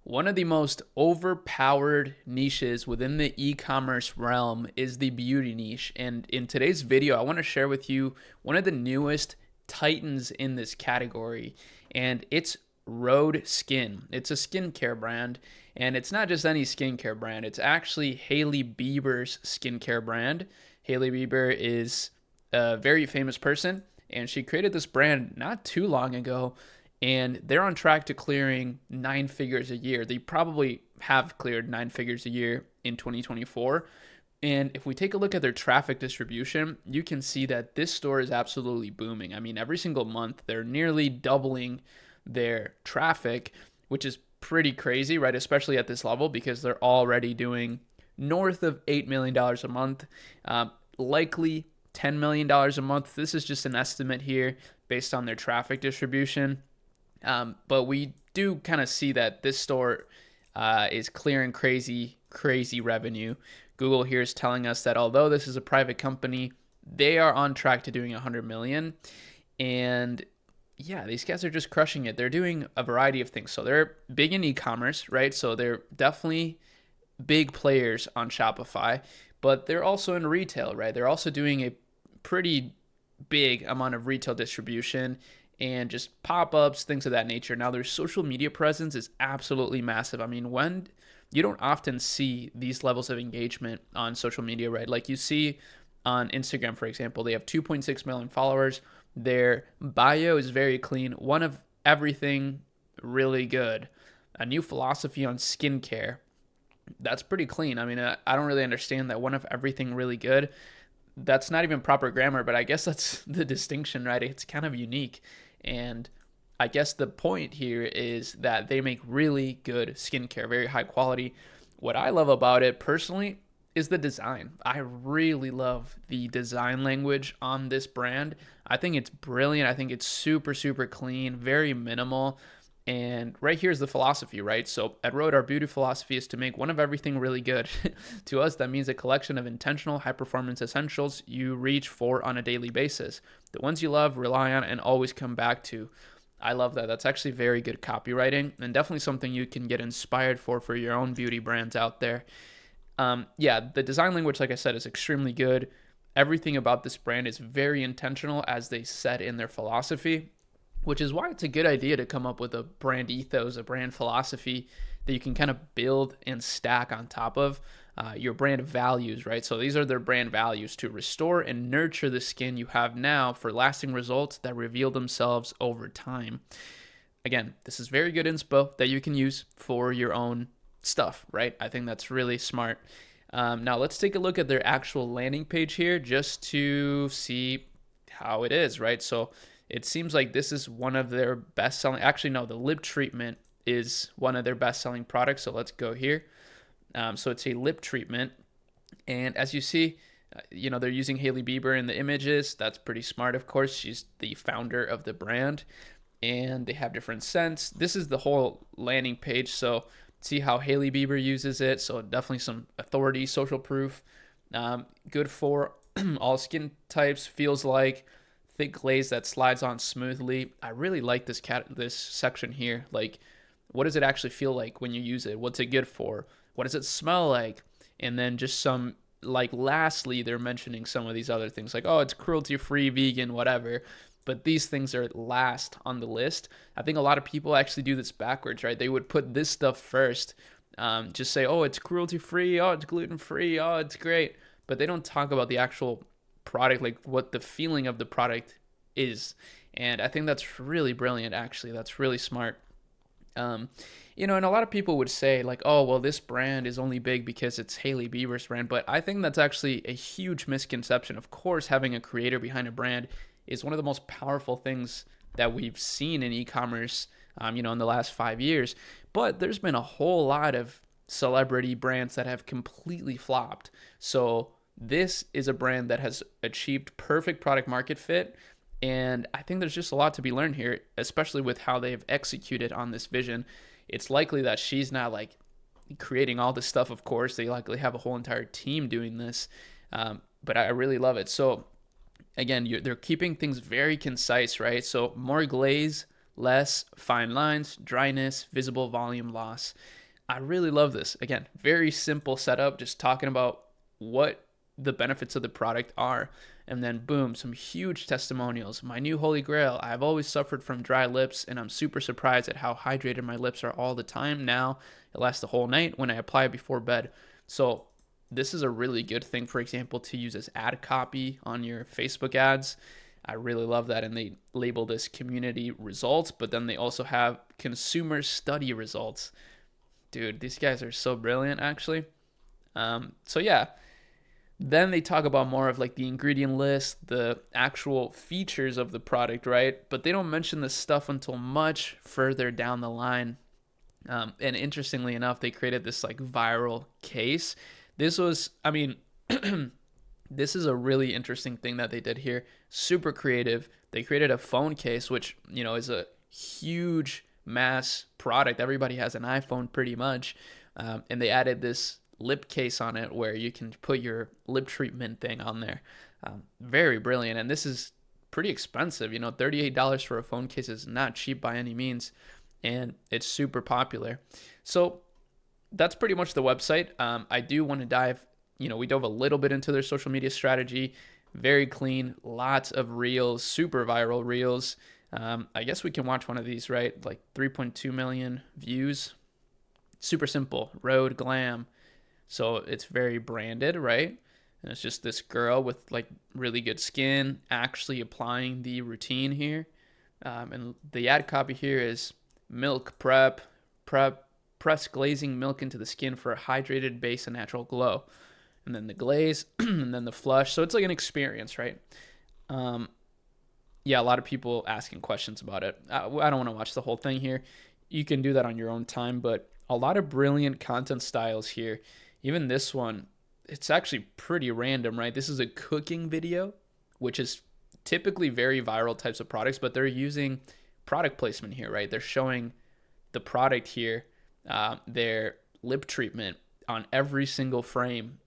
One of the most overpowered niches within the e-commerce realm is the beauty niche. And in today's video, I want to share with you one of the newest titans in this category, and it's Rhode Skin. It's a skincare brand, and it's not just any skincare brand. It's actually Hailey Bieber's skincare brand. Hailey Bieber is a very famous person, and she created this brand not too long ago, and they're on track to clearing 9 figures a year. They probably have cleared 9 figures a year in 2024. And if we take a look at their traffic distribution, you can see that this store is absolutely booming. I mean, every single month, they're nearly doubling their traffic, which is pretty crazy, right? Especially at this level, because they're already doing north of $8 million a month, likely $10 million a month. This is just an estimate here based on their traffic distribution. But we do kind of see that this store is clearing crazy revenue. Google here is telling us that although this is a private company, they are on track to doing 100 million. And yeah, these guys are just crushing it. They're doing a variety of things. So they're big in e-commerce, right? So they're definitely big players on Shopify, but they're also in retail, right? They're also doing a pretty big amount of retail distribution and just pop-ups, things of that nature. Now, their social media presence is absolutely massive. I mean, when you don't often see these levels of engagement on social media, right? Like you see on Instagram, for example, they have 2.6 million followers. Their bio is very clean. One of everything really good. A new philosophy on skincare. That's pretty clean. I mean, I don't really understand that one of everything really good. That's not even proper grammar, but I guess that's the distinction, right? It's kind of unique. And I guess the point here is that they make really good skincare, very high quality. What I love about it personally is the design. I really love the design language on this brand. I think it's brilliant. I think it's super clean, very minimal. And right here's the philosophy, right? So at Rhode, our beauty philosophy is to make one of everything really good. To us, that means a collection of intentional high-performance essentials you reach for on a daily basis. The ones you love, rely on, and always come back to. I love that. That's actually very good copywriting, and definitely something you can get inspired for your own beauty brands out there. Yeah, the design language, like I said, is extremely good. Everything about this brand is very intentional, as they said in their philosophy, which is why it's a good idea to come up with a brand ethos, a brand philosophy that you can kind of build and stack on top of your brand values, right? So these are their brand values: to restore and nurture the skin you have now for lasting results that reveal themselves over time. Again, this is very good inspo that you can use for your own stuff, right? I think that's really smart. Now let's take a look at their actual landing page here just to see how it is, right? So it seems like this is one of their best selling. Actually, no, the lip treatment is one of their best selling products. So let's go here. So it's a lip treatment. And as you see, they're using Hailey Bieber in the images. That's pretty smart, of course. She's the founder of the brand. And they have different scents. This is the whole landing page. So see how Hailey Bieber uses it. So definitely some authority, social proof. Good for all skin types, feels like. Thick glaze that slides on smoothly. I really like this section here. Like, what does it actually feel like when you use it? What's it good for? What does it smell like? And then just some, like, lastly, they're mentioning some of these other things like, oh, it's cruelty-free, vegan, whatever. But these things are last on the list. I think a lot of people actually do this backwards, right? They would put this stuff first. Just say, oh, it's cruelty-free. Oh, it's gluten-free. Oh, it's great. But they don't talk about the actual product, like what the feeling of the product is. And I think that's really brilliant, actually. That's really smart. And a lot of people would say like, oh, well, this brand is only big because it's Hailey Bieber's brand. But I think that's actually a huge misconception. Of course, having a creator behind a brand is one of the most powerful things that we've seen in e-commerce, in the last 5 years. But there's been a whole lot of celebrity brands that have completely flopped. So this is a brand that has achieved perfect product market fit. And I think there's just a lot to be learned here, especially with how they've executed on this vision. It's likely that she's not like creating all this stuff, of course. They likely have a whole entire team doing this. But I really love it. So again, they're keeping things very concise, right? So more glaze, less fine lines, dryness, visible volume loss. I really love this. Again, very simple setup, just talking about what the benefits of the product are. And then boom, some huge testimonials. My new holy grail. I've always suffered from dry lips, and I'm super surprised at how hydrated my lips are all the time. Now it lasts the whole night when I apply it before bed. So this is a really good thing, for example, to use as ad copy on your Facebook ads. I really love that. And they label this community results, but then they also have consumer study results. Dude, these guys are so brilliant, actually. So yeah, then they talk about more of like the ingredient list, the actual features of the product, right? But they don't mention this stuff until much further down the line. And interestingly enough, they created this like viral case. This was, I mean, this is a really interesting thing that they did here. Super creative. They created a phone case, which, you know, is a huge mass product. Everybody has an iPhone pretty much. And they added this lip case on it where you can put your lip treatment thing on there. Very brilliant. And this is pretty expensive. You know, $38 for a phone case is not cheap by any means. And it's super popular. So that's pretty much the website. I do want to dive, you know, we dove a little bit into their social media strategy. Very clean, lots of reels, super viral reels. I guess we can watch one of these, right? Like 3.2 million views. Super simple, road glam. So it's very branded, right? And it's just this girl with like really good skin actually applying the routine here. And the ad copy here is milk prep, press glazing milk into the skin for a hydrated base and natural glow. And then the glaze, and then the flush. So it's like an experience, right? Yeah, a lot of people asking questions about it. I don't want to watch the whole thing here. You can do that on your own time, but a lot of brilliant content styles here. Even this one, it's actually pretty random, right? This is a cooking video, which is typically very viral types of products, but they're using product placement here, right? They're showing the product here, their lip treatment on every single frame.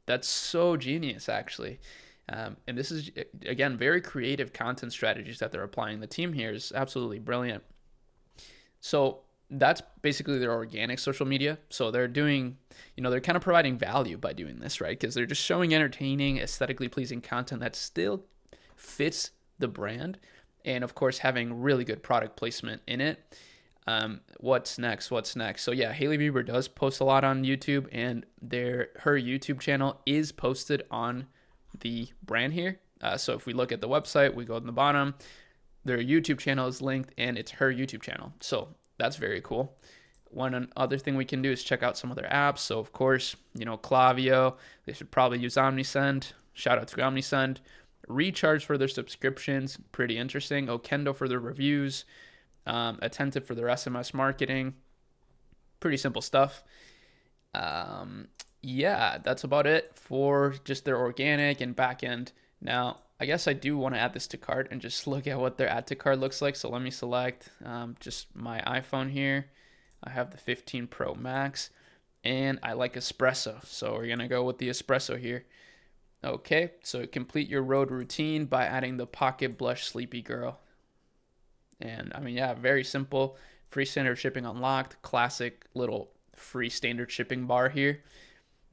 That's so genius, actually. And this is, again, very creative content strategies that they're applying. The team here is absolutely brilliant. So that's basically their organic social media. So they're doing, you know, they're kind of providing value by doing this, right? Because they're just showing entertaining, aesthetically pleasing content that still fits the brand. And of course, having really good product placement in it. What's next? So yeah, Hailey Bieber does post a lot on YouTube, and her YouTube channel is posted on the brand here. So if we look at the website, we go to the bottom, their YouTube channel is linked, and it's her YouTube channel. So that's very cool. One other thing we can do is check out some of their apps. So of course, you know, Klaviyo, they should probably use OmniSend. Shout out to OmniSend. Recharge for their subscriptions, pretty interesting. Okendo for their reviews. Attentive for their SMS marketing. Pretty simple stuff. Yeah, that's about it for just their organic and back end. Now, I guess I do want to add this to cart and just look at what their add to cart looks like. So let me select just my iPhone here. I have the 15 Pro Max, and I like espresso. So we're going to go with the espresso here. Okay, so complete your road routine by adding the Pocket Blush Sleepy Girl. And I mean, yeah, very simple. Free standard shipping unlocked. Classic little free standard shipping bar here.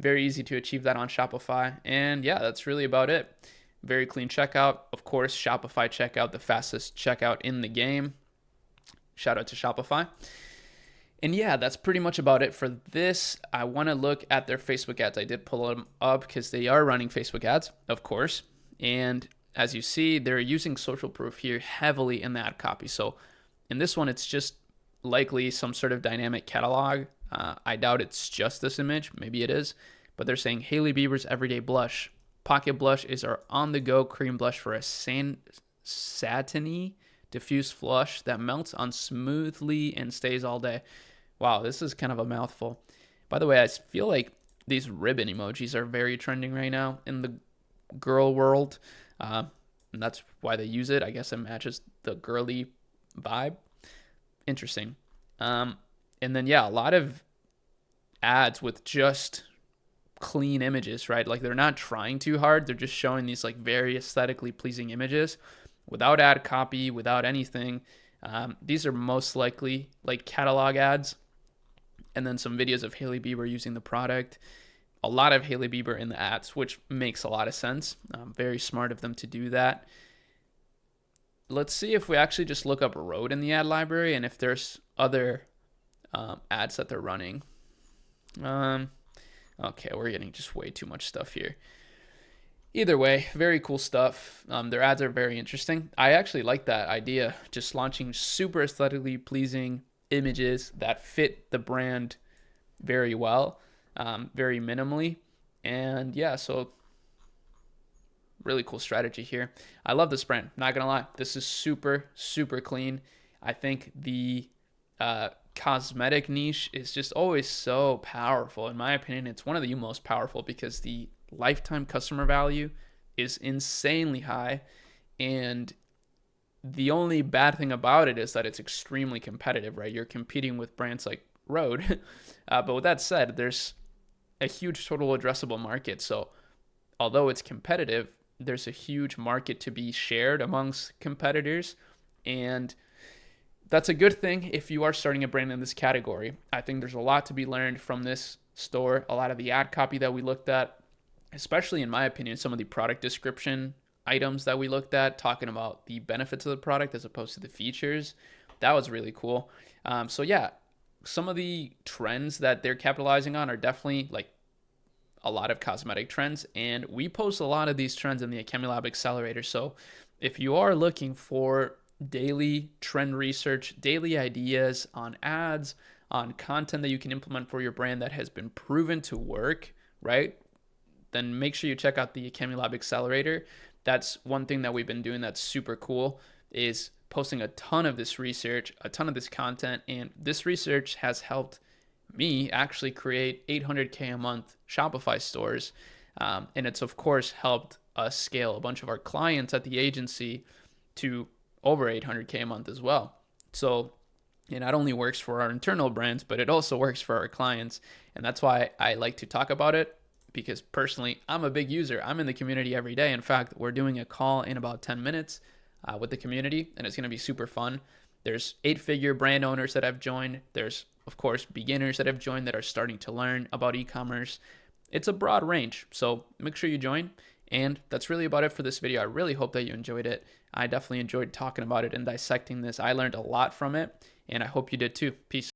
Very easy to achieve that on Shopify. And yeah, that's really about it. Very clean checkout. Of course, Shopify checkout, the fastest checkout in the game. Shout out to Shopify. And yeah, that's pretty much about it for this. I want to look at their Facebook ads. I did pull them up because they are running Facebook ads, of course. And as you see, they're using social proof here heavily in the ad copy. So in this one, it's just likely some sort of dynamic catalog. I doubt it's just this image. Maybe it is. But they're saying Hailey Bieber's Everyday Blush. Pocket Blush is our on-the-go cream blush for a satiny diffuse flush that melts on smoothly and stays all day. Wow, this is kind of a mouthful. By the way, I feel like these ribbon emojis are very trending right now in the girl world. And that's why they use it. I guess it matches the girly vibe. Interesting. And then, yeah, a lot of ads with just clean images, right? Like they're not trying too hard. They're just showing these like very aesthetically pleasing images without ad copy, without anything. These are most likely like catalog ads, and then some videos of Hailey Bieber using the product. A lot of Hailey Bieber in the ads, which makes a lot of sense. Very smart of them to do that. Let's see if we actually just look up Rode in the ad library and if there's other ads that they're running. Okay, we're getting just way too much stuff here. Either way, very cool stuff. Their ads are very interesting. I actually like that idea, just launching super aesthetically pleasing images that fit the brand very well, very minimally. And yeah, so really cool strategy here. I love this brand, not gonna lie. This is super, super clean. I think the cosmetic niche is just always so powerful. In my opinion, it's one of the most powerful because the lifetime customer value is insanely high, and the only bad thing about it is that it's extremely competitive, right? You're competing with brands like Rode. But with that said, there's a huge total addressable market. So although it's competitive, there's a huge market to be shared amongst competitors, and that's a good thing if you are starting a brand in this category. I think there's a lot to be learned from this store. A lot of the ad copy that we looked at, especially in my opinion, some of the product description items that we looked at, talking about the benefits of the product as opposed to the features, that was really cool. So yeah, some of the trends that they're capitalizing on are definitely like a lot of cosmetic trends, and we post a lot of these trends in the Academy Accelerator. So if you are looking for daily trend research, daily ideas on ads, on content that you can implement for your brand that has been proven to work, right? Then make sure you check out the Academy Accelerator. That's one thing that we've been doing that's super cool, is posting a ton of this research, a ton of this content, and this research has helped me actually create 800K a month Shopify stores. And it's of course helped us scale a bunch of our clients at the agency to over 800K a month as well. So it not only works for our internal brands, but it also works for our clients. And that's why I like to talk about it, because personally, I'm a big user. I'm in the community every day. In fact, we're doing a call in about 10 minutes with the community, and it's going to be super fun. There's 8-figure brand owners that have joined. There's, of course, beginners that have joined that are starting to learn about e-commerce. It's a broad range, so make sure you join. And that's really about it for this video. I really hope that you enjoyed it. I definitely enjoyed talking about it and dissecting this. I learned a lot from it, and I hope you did too. Peace.